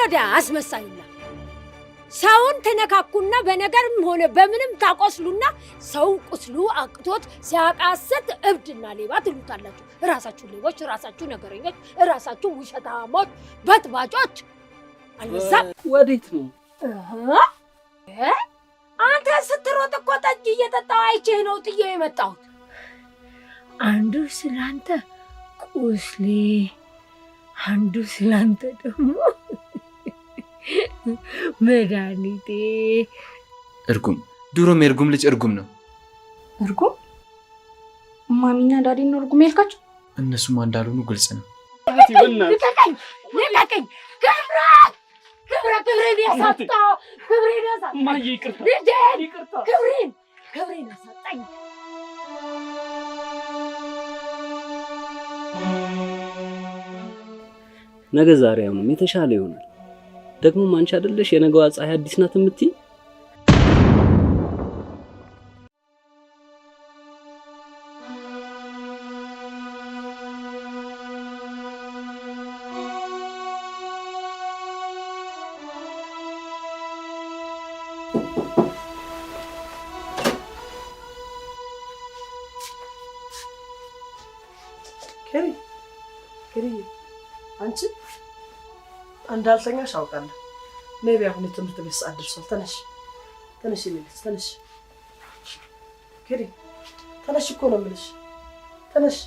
ወዲያ አስመሳዩላ ሰውን ተነካኩና በነገርም ሆነ በምንም ታቆስሉና ሰው ቁስሉ አቅቶት ሲያቃስት እብድና ሌባ ትሉታላችሁ። ራሳችሁ ሌቦች፣ ራሳችሁ ነገረኞች፣ ራሳችሁ ውሸታሞች፣ በጥባጮች። አልበዛም? ወዴት ነው? አንተ ስትሮጥ እኮ ጠጅ እየጠጣሁ አይቼ ነው ጥዬ የመጣሁት። አንዱ ስላንተ ቁስሌ፣ አንዱ ስላንተ ደግሞ መድኃኒቴ። እርጉም ድሮም የእርጉም ልጅ እርጉም ነው። እርጉም? ማሚና ዳዲ ነው እርጉም ያልካቸው? እነሱማ እንዳልሆኑ ግልጽ ነው። ልቀቀኝ! ክብሬን ያሳጣው! ክብሬን ያሳጣው! ማዬ ይቅርታ፣ ይቅርታ። ክብሬን ያሳጣኝ! ነገ ዛሬ አሁንም የተሻለ ይሆናል። ደግሞ አንቺ አይደለሽ የነገዋ ፀሐይ አዲስ ናት የምትይ? ከሪ አንቺ እንዳልተኛሽ አውቃለሁ። ሜቢ አሁን የትምህርት ቤት ሰዓት ደርሷል። ተነሽ ይልስ ተነሽ። ከሪ ተነሽ እኮ ነው የምልሽ። ተነሽ።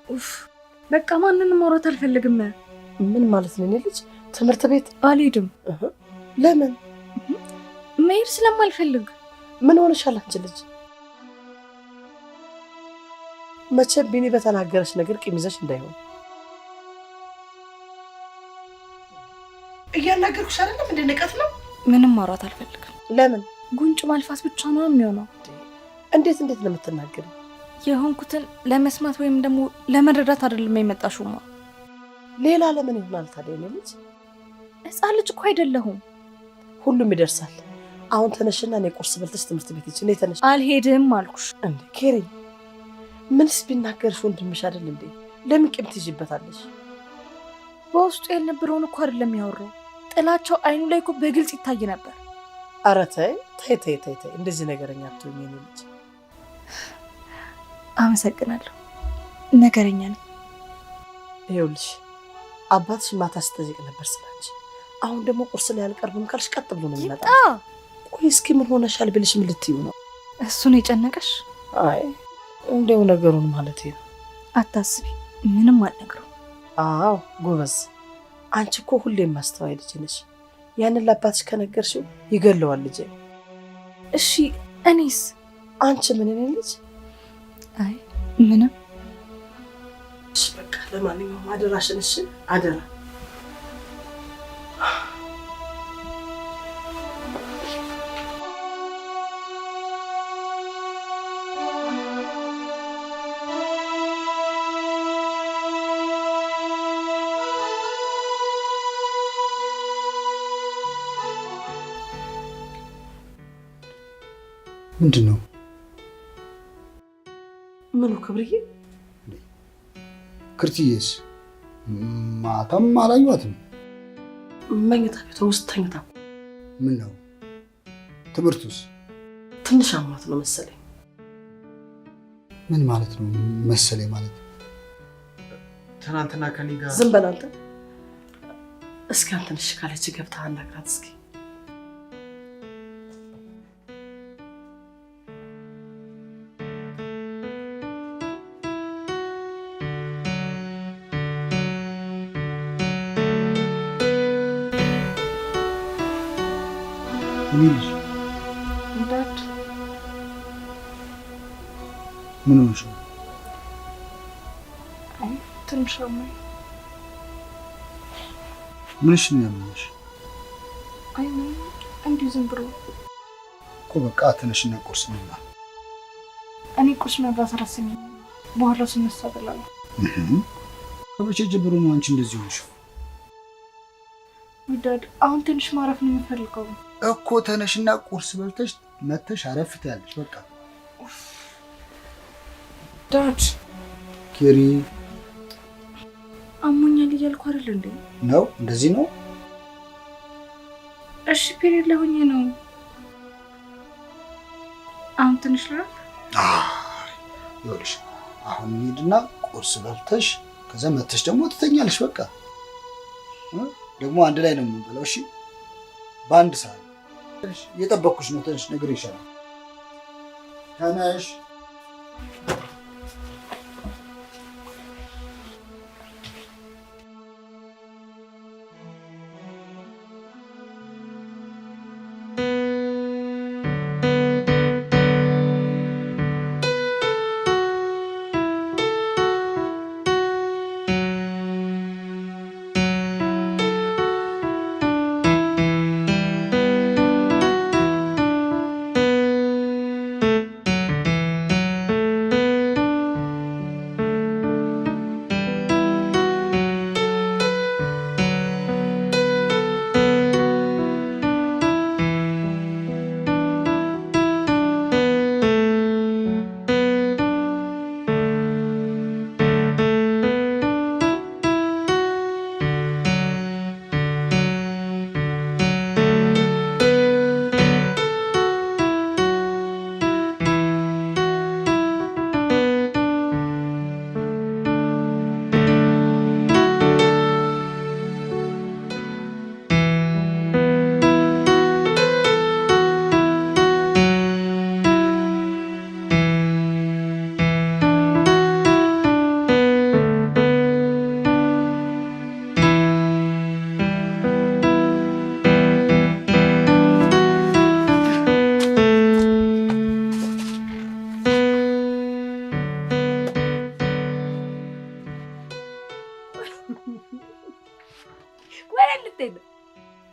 ኡፍ በቃ ማንንም ማውራት አልፈልግም። ምን ማለት ነው? እኔ ልጅ ትምህርት ቤት አልሄድም። ለምን? መሄድ ስለማልፈልግ። ምን ሆነሻል አንቺ ልጅ? መቼም ቢኒ በተናገረሽ ነገር ቂም ይዘሽ እንዳይሆን። እያናገርኩሽ አይደለም እንደ ንቀት ነው? ምንም ማውራት አልፈልግም። ለምን? ጉንጭ ማልፋት ብቻ ነው የሚሆነው። እንዴት ነው የምትናገሪው? የሆንኩትን ለመስማት ወይም ደግሞ ለመረዳት አይደለም የመጣሽውማ። ሌላ ለምን ይሆናል ታዲያ? እኔ ልጅ ሕፃን ልጅ እኮ አይደለሁም። ሁሉም ይደርሳል። አሁን ተነሽና እኔ ቁርስ በልተሽ ትምህርት ቤት ሂጂ። እኔ ተነሽ። አልሄድም አልኩሽ። እንዴ ኬሪ ምንስ ቢናገርሽ ወንድምሽ አይደል እንዴ? ለምን ቂም ትይዥበታለሽ? በውስጡ ያልነበረውን እኮ አይደለም ያወራው። ጥላቸው አይኑ ላይ እኮ በግልጽ ይታይ ነበር። ኧረ ተይ፣ እንደዚህ ነገረኛ አትሁኝ የኔ ልጅ። አመሰግናለሁ። ነገረኛ ነኝ። ይኸውልሽ አባትሽ ማታ ስትጠይቅ ነበር ስላንቺ። አሁን ደግሞ ቁርስ ላይ አልቀርብም ካልሽ ቀጥ ብሎ ነው የሚመጣው። ቆይ እስኪ ምን ሆነሻል ብልሽ ምን ልትይው ነው? እሱን የጨነቀሽ? አይ እንደው ነገሩን ማለት ነው። አታስቢ፣ ምንም አልነግረው። አዎ ጎበዝ። አንቺ እኮ ሁሌም ማስተዋይ ልጅ ነሽ። ያንን ለአባትሽ ከነገርሽው ይገለዋል ልጄ። እሺ እኔስ? አንቺ ምን እኔ ልጅ? አይ ምንም። እሺ በቃ ለማንኛውም አደራሽን፣ እሺ አደራ። ምንድን ነው? ምኑ ክብርዬ? ክርትዬስ ማታም አላዩዋትም? መኝታ ቤቷ ውስጥ ተኝታ። ምን ነው ትምህርቱስ? ትንሽ አሟት ነው መሰለኝ። ምን ማለት ነው መሰለኝ ማለት? ትናንትና ከኔ ጋር ዝም በል አንተ። እስኪ አንተን እሺ ካለች ገብታ አናግራት እስኪ። ምንሽ? ዳድ ምን ሆነሽ? አይ ትንሽ አሞኝ። ምንሽ ነው ያመመሽ? አይ እንዲሁ ዝም ብሎ እኮ። በቃ ተነሽና ቁርስ እንብላ። እኔ ቁርስ መብላት አላሰኘኝ። በኋላ ስነሳ እበላለሁ። ከመቼ ጀምሮ ነው አንቺ እንደዚህ ሆንሽ? ዳድ አሁን ትንሽ ማረፍ ነው የምፈልገው እኮ። ተነሽና ቁርስ በልተሽ መተሽ አረፍ ትያለሽ። በቃ ዳድ። ኬሪ አሞኛል እያልኩ አይደል እንዴ? ነው እንደዚህ ነው። እሺ ፔሪድ ላይ ሆኜ ነው። አሁን ትንሽ ልረፍ። ይኸውልሽ አሁን እንሂድና ቁርስ በልተሽ ከዛ መተሽ ደግሞ ትተኛለሽ። በቃ ደግሞ አንድ ላይ ነው የምንበላው። እሺ በአንድ ሰዓት እየጠበኩሽ ነው። ትንሽ ነገር ይሻላል። ተነሽ።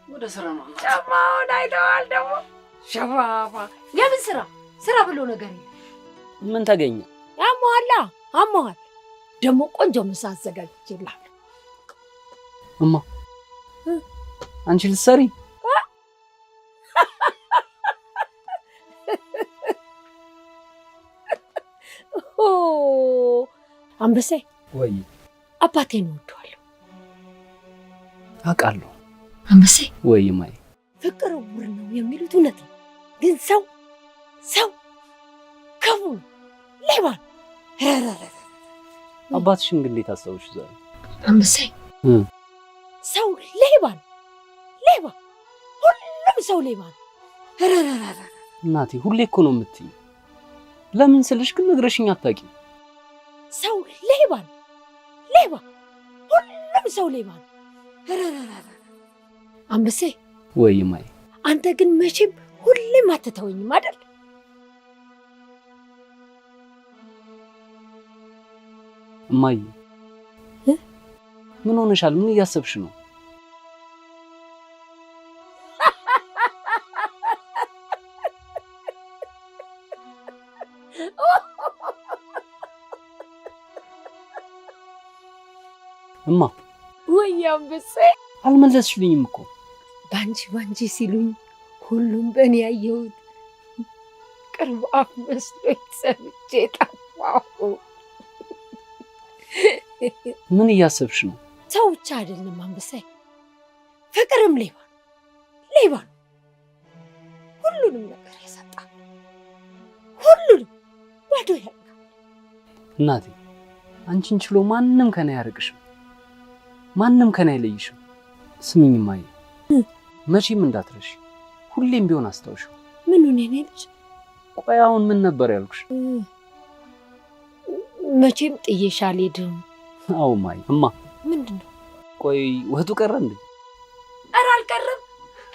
ወደ ስራ ነው። ጫማውን አይተዋል ደግሞ ሸፋፋ። የምን ስራ ስራ ብሎ ነገር የለም። ምን ተገኘ? ያሟላ አሟል ደግሞ ቆንጆ ምሳ አዘጋጅቼልሃለሁ። እማ አንቺ ልትሰሪ? አንበሴ ወይ አባቴን እወደዋለሁ። አውቃለሁ። አንበሴ ወይ ማይ ፍቅር ዕውር ነው የሚሉት እውነት ነው። ግን ሰው ክፉ ነው፣ ሌባ ነው። አባትሽን ግን እንዴት አስታውሽ ዛሬ? አንበሴ ሰው ሌባ ነው፣ ሌባ ሁሉም ሰው ሌባ ነው። እናቴ ሁሌ እኮ ነው የምትይኝ። ለምን ስልሽ ግን ነግረሽኝ አታውቂም። ሰው ሌባ ነው፣ ሌባ ሁሉም ሰው ሌባ ነው። አንበሴ ወይ ማይ አንተ ግን መቼም ሁሌም አትተወኝም አይደል? እማዬ ምን ሆነሻል? ምን እያሰብሽ ነው? እማ ወይ አንበሴ አልመለስሽልኝም እኮ። ባንቺ ሲሉኝ ሁሉም በእኔ ያየሁት ቅርብ አፍ መስሎኝ ሰምቼ ጠፋሁ። ምን እያሰብሽ ነው? ሰው ብቻ አይደለም አንበሴ፣ ፍቅርም ሌባ ነው። ሁሉንም ነገር ያሳጣል፣ ሁሉንም ባዶ ያደርጋል። እናቴ አንቺን ችሎ ማንም ከኔ አያርቅሽም፣ ማንም ከኔ አይለይሽም። ስሚኝ እማዬ፣ መቼም እንዳትረሺ፣ ሁሌም ቢሆን አስታውሽው። ምኑን የኔ ልጅ? ቆይ አሁን ምን ነበር ያልኩሽ? መቼም ጥዬሽ አልሄድም። አዎ እማዬ። እማ ምንድን ነው? ቆይ ወጡ ቀረ እንዴ? ኧረ አልቀረም።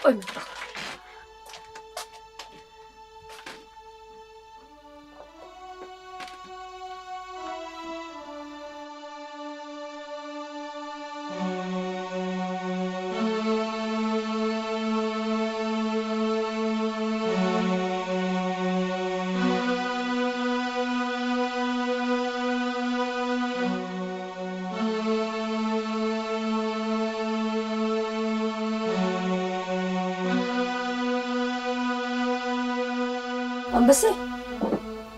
ቆይ መጣሁ። አንበሴ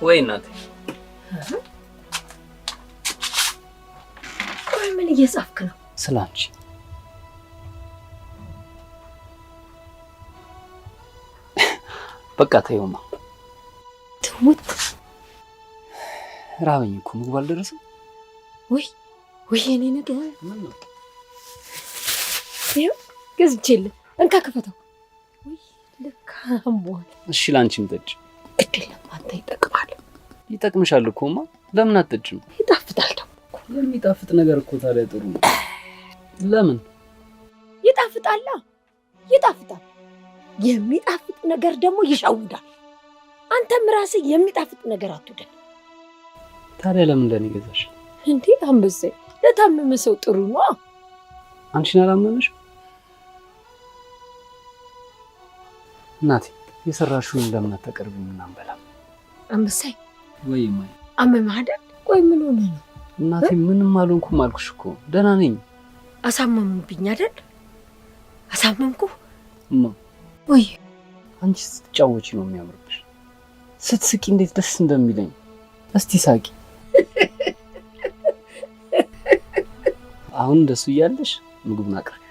ወይ እናቴ። ቆይ ምን እየጻፍክ ነው? ስላንቺ በቃ ተይውማ። ትሙት ራበኝ እኮ ምግቡ አልደረሰም። ወይ የኔ ነገር ምን ነው? ይኸው ገዝቼልህ እንካ ክፈተው። ወይ ልካ አምቧል። እሺ ላንቺም ጠጪ። እድለም አንተ ይጠቅማል። ይጠቅምሻል እኮማ። ለምን አትጠጪም? ይጣፍጣል ደግሞ እኮ። የሚጣፍጥ ነገር እኮ ታዲያ ጥሩ ነው። ለምን ይጣፍጣል? ይጣፍጣል። የሚጣፍጥ ነገር ደግሞ ይሸውዳል። አንተም ራስህ የሚጣፍጥ ነገር አትወደድ። ታዲያ ለምን ለኔ ገዛሽ? እንዴ አንበሴ፣ ለታመመ ሰው ጥሩ ነው። አንቺን አላመመሽ? እናቴ የሰራሽውን ለምን አታቀርቢም? ምናምን በላ አንበሴ። ወይ ማይ አመመህ አይደል? ቆይ ምን ሆነ ነው? እናቴ ምንም አልሆንኩም አልኩሽ እኮ ደህና ነኝ። አሳመሙብኝ አይደል? አሳመምኩ? ወይ አንቺ ስትጫወቺ ነው የሚያምርብሽ። ስትስቂ እንዴት ደስ እንደሚለኝ። እስቲ ሳቂ። አሁን እንደሱ እያለሽ ምግቡን አቅርቢ።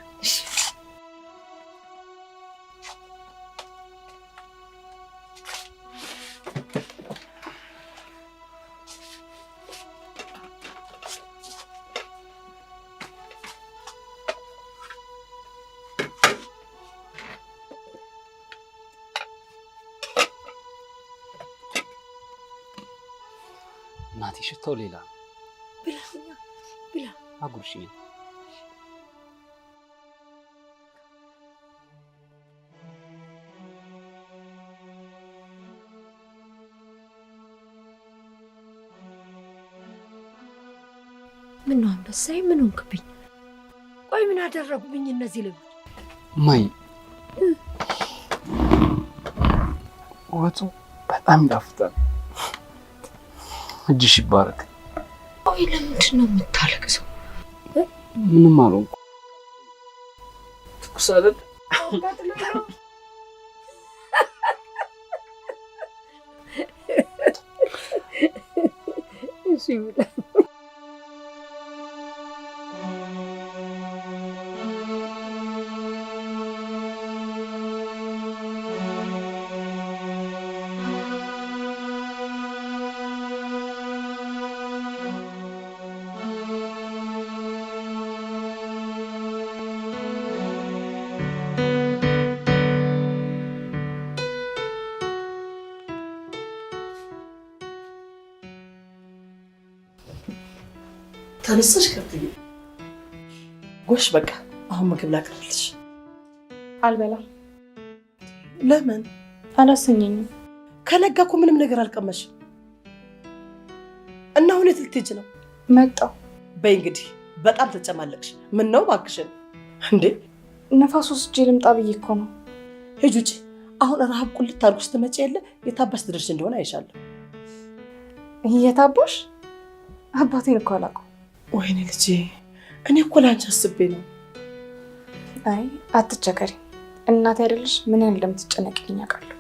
እናቴ ሽታው ሌላ ነው። ብላ አጉርሽኝ። ምን ነው አንበሳዬ? ምን ሆንክብኝ? ቆይ ምን አደረጉብኝ እነዚህ ልጆች? ማይ ወጡ በጣም ይጣፍጣል። እጅሽ ይባረክ። ቆይ ለምንድን ነው የምታለቅሰው? ምንም አልሆንኩም። ትኩስ አይደል? እሺ ብላ ተነስተሽ ከብትዬ ጎሽ፣ በቃ አሁን ምግብ ላቅርብልሽ። አልበላም። ለምን? አላሰኘኝም። ከነጋ እኮ ምንም ነገር አልቀመሽም እና አሁን የት ልትሄጂ ነው? መጣሁ። በይ እንግዲህ በጣም ተጨማለቅሽ። ምን ነው እባክሽን? እንዴ ነፋስ ወስጄ ልምጣ ብዬ እኮ ነው። ሂጂ ውጪ። አሁን ረሃብ ቁልት አድርጎ ስትመጪ የለ የታባሽ ትደርሽ እንደሆነ አይሻለሁ። እየታቦሽ አባቴን እኮ አላውቀው። ወይኔ ልጄ፣ እኔ እኮ ላንቺ አስቤ ነው። አይ አትቸገሪ፣ እናቴ አይደለሽ ምን ያህል እንደምትጨነቅልኝ አውቃለሁ።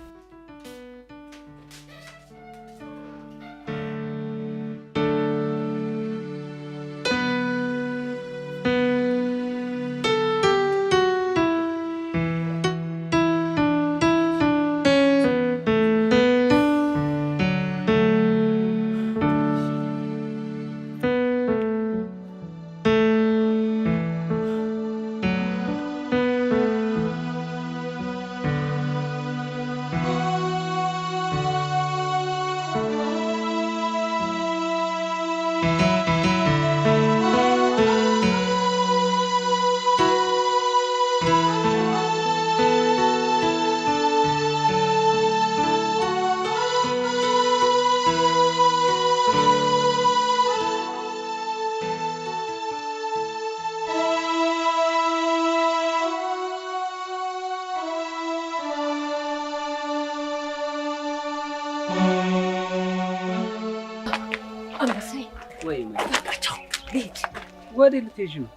ወዴት ልትሄጂ ነው?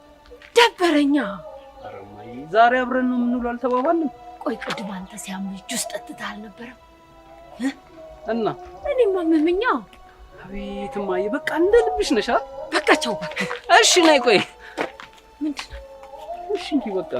ደበረኛ። ኧረ እማዬ ዛሬ አብረን ነው የምንውለው አልተባባልንም? ቆይ ቅድም አንተ ሲያምህ ጁስ ጠጥተህ አልነበረም? እና እኔማ አመመኛ። አቤት እማዬ፣ በቃ እንደ ልብሽ ነሽ አይደል? በቃ ቻው በቃ። እሺ ነይ ቆይ ምንድን ነው? እሺ እንጂ በቃ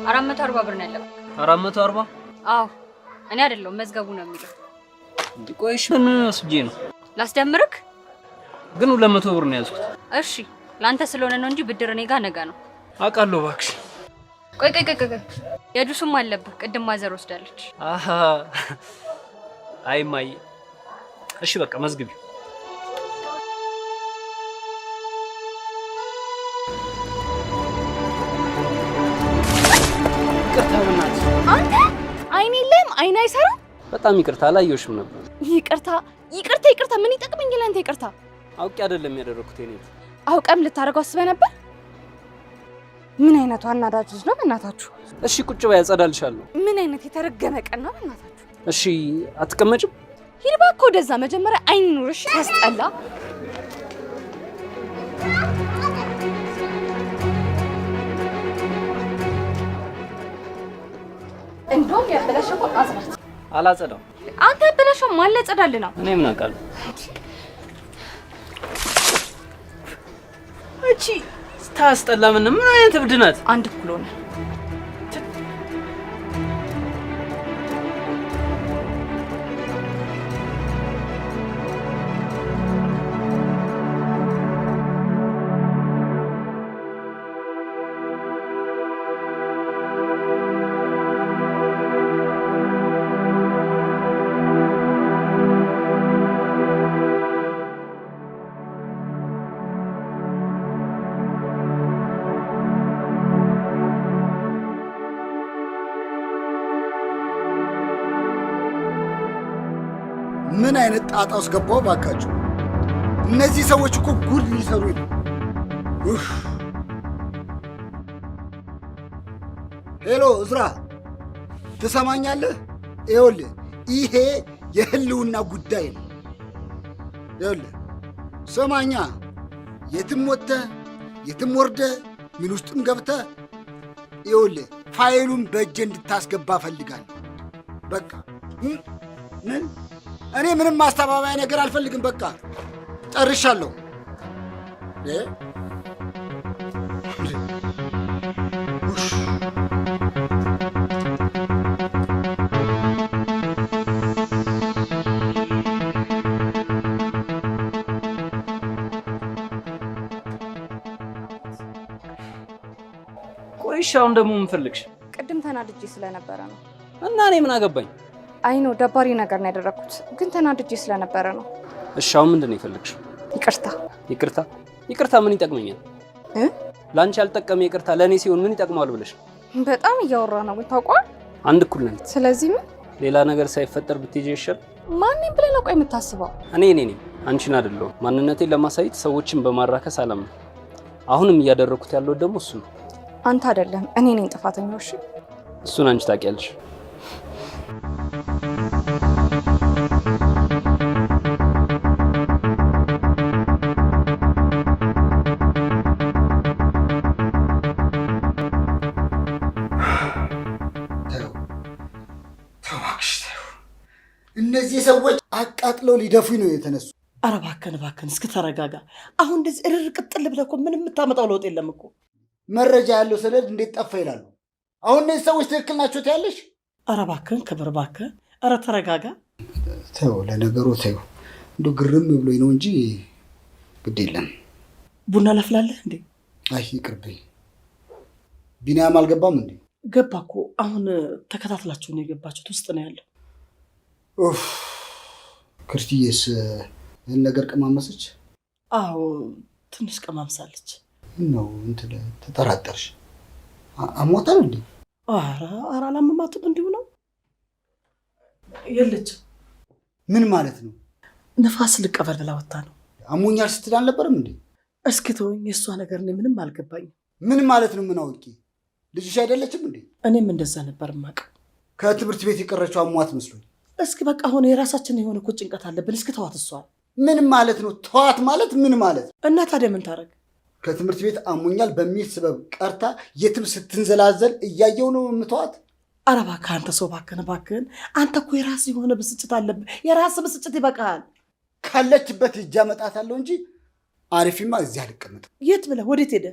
440 ብር ነው ያለው። 440? አዎ እኔ አይደለሁም መዝገቡ ነው የሚለው። ቆይሽ ምን ወስጄ ነው ላስደምርክ? ግን 200 ብር ነው ያዝኩት። እሺ ላንተ ስለሆነ ነው እንጂ ብድር እኔ ጋር ነገ ነው። አውቃለሁ እባክሽ። ቆይ የጁስም አለብህ። ቅድም ማዘር ወስዳለች። አሃ አይ ማይ። እሺ በቃ መዝግቢ። አንተ አይኔ የለም አይን አይሰራም። በጣም ይቅርታ አላየሁሽም ነበር። ይቅርታ ምን ይጠቅመኛል አንተ ይቅርታ? አውቄ አይደለም ያደረኩት የኔ። አውቀም ልታደርገው አስበህ ነበር? ምን አይነቱ አናዳጅ ነው በእናታችሁ? እሺ ቁጭ በይ አጸዳልሻለሁ። ምን አይነት የተረገመ ቀን ነው በእናታችሁ? እሺ አትቀመጭም? ሂድ እባክህ ወደዛ። መጀመሪያ አይን ኑርሽ ታስጠላ። እንደውም ያበላሸው አዝራት አላጸዳም። አንተ ያበላሸው ማን ሊያጸዳልህ ነው? እኔ ምን አውቃለሁ? እቺ ስታስጠላ። ምን አይነት እብድ ናት? አንድ እኩል ሆነ። ምን አይነት ጣጣ ውስጥ ገባው ባካችሁ? እነዚህ ሰዎች እኮ ጉድ ሊሰሩ ነው። ሄሎ እዝራ ትሰማኛለህ? ይኸውልህ ይሄ የህልውና ጉዳይ ነው። ይኸውልህ ሰማኛ፣ የትም ወጥተህ የትም ወርደህ ምን ውስጥም ገብተህ ይኸውልህ ፋይሉን በእጄ እንድታስገባ ፈልጋለሁ። በቃ ምን እኔ ምንም ማስተባበያ ነገር አልፈልግም። በቃ ጨርሻለሁ። ቆይሽ አሁን ደግሞ ምን ፈልግሽ? ቅድም ተናድጄ ስለነበረ ነው። እና እኔ ምን አገባኝ? አይ ነው ደባሪ ነገር ነው ያደረኩት፣ ግን ተናድጄ ስለነበረ ነው። እሺ አሁን ምንድን ነው የፈለግሽው? ይቅርታ ምን ይጠቅመኛል? ለአንቺ ያልጠቀመ ይቅርታ ለእኔ ሲሆን ምን ይጠቅማል ብለሽ? በጣም እያወራ ነው ግን ታውቋል። አንድ እኩል ነን። ስለዚህ ምን ሌላ ነገር ሳይፈጠር ብትሄጂ ይሻል። ማንንም ብለህ ነው ቆይ የምታስበው? እኔ ነኝ አንቺን አይደለሁም። ማንነቴን ለማሳየት ሰዎችን በማራከስ አላምንም። አሁንም እያደረኩት ያለው ደግሞ እሱ ነው። አንተ አይደለም እኔ ነኝ ጥፋተኛው። እሺ እሱን አንቺ ታውቂያለሽ። እነዚህ ሰዎች አቃጥለው ሊደፉኝ ነው የተነሱ። ኧረ እባክህን እስኪ ተረጋጋ። አሁን እንደዚህ እርር ቅጥል ብለህ እኮ ምንም የምታመጣው ለውጥ የለም እኮ። መረጃ ያለው ሰነድ እንዴት ጠፋ ይላሉ። አሁን እነዚህ ሰዎች ትክክል ናቸው ትያለሽ? ኧረ እባክህን ክብር እባክህ። ኧረ ተረጋጋ። ተው ለነገሩ ተው። እንደው ግርም ብሎኝ ነው እንጂ ግድ የለም። ቡና ላፍላለህ እንዴ? አይ ይቅርብኝ። ቢኒያም አልገባም እንዴ? ገባ እኮ አሁን ተከታትላችሁ ነው የገባችሁት። ውስጥ ነው ያለው። ኡፍ ክርስቲዬስ ይህን ነገር ቀማመሰች? አዎ ትንሽ ቀማምሳለች። ነው እንትን ተጠራጠርሽ? አሞታል እንዴ? ኧረ አላመማትም። እንዲሁ ነው የለችም። ምን ማለት ነው? ንፋስ ልቀበል ብላ ወጣ ነው። አሞኛል ስትል አልነበረም እንዴ? እስኪ ተወኝ። የእሷ ነገር እኔ ምንም አልገባኝም። ምን ማለት ነው? ምን አውቄ? ልጅሽ አይደለችም እንዴ? እኔም እንደዛ ነበር የማውቀው። ከትምህርት ቤት የቀረችው አሟት መስሎኝ። እስኪ በቃ አሁን የራሳችን የሆነ እኮ ጭንቀት አለብን። እስኪ ተዋት። እሷ ምን ማለት ነው? ተዋት ማለት ምን ማለት ነው? እና ታዲያ ምን ታደርግ? ከትምህርት ቤት አሞኛል በሚል ስበብ ቀርታ የትም ስትንዘላዘል እያየው ነው የምተዋት? ኧረ እባክህ አንተ ሰው እባክህን። አንተ እኮ የራስህ የሆነ ብስጭት አለብህ። የራስህ ብስጭት ይበቃል። ካለችበት ሂጅ አመጣታለሁ እንጂ አሪፊማ እዚህ አልቀመጥም። የት ብለህ ወዴት ሄደ?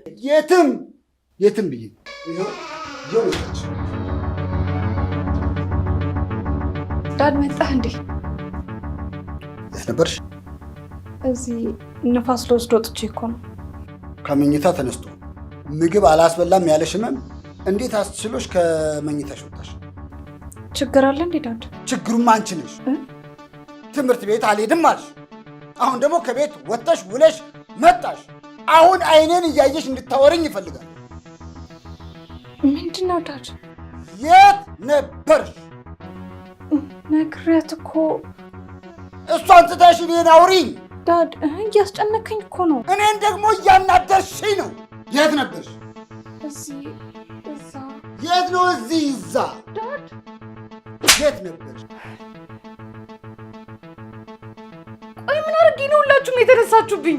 የትም ብዬ ይኸው መጣች። ዳድ መጣህ እንዴ? የት ነበርሽ? እዚህ ንፋስ ልወስድ ወጥቼ እኮ ነው። ከመኝታ ተነስቶ ምግብ አላስበላም ያለሽ ህመም እንዴት አስችሎሽ ከመኝታሽ ወጣሽ? ችግር አለ እንዴ ዳድ? ችግሩም አንቺ ነሽ። ትምህርት ቤት አልሄድም አልሽ። አሁን ደግሞ ከቤት ወጥተሽ ውለሽ መጣሽ። አሁን አይኔን እያየሽ እንድታወሪኝ ይፈልጋል። ምንድን ነው ዳድ? የት ነበርሽ? ነግሬያት እኮ። እሷን ትተሽ እኔን አውሪኝ። ዳድ እያስጨነከኝ እኮ ነው። እኔን ደግሞ እያናደርሽኝ ነው። የት ነበርሽ? እዚህ እዛ። የት ነው እዚህ እዛ? ዳድ የት ነበርሽ? ቆይ ምን አድርጌ ነው ሁላችሁም የተነሳችሁብኝ?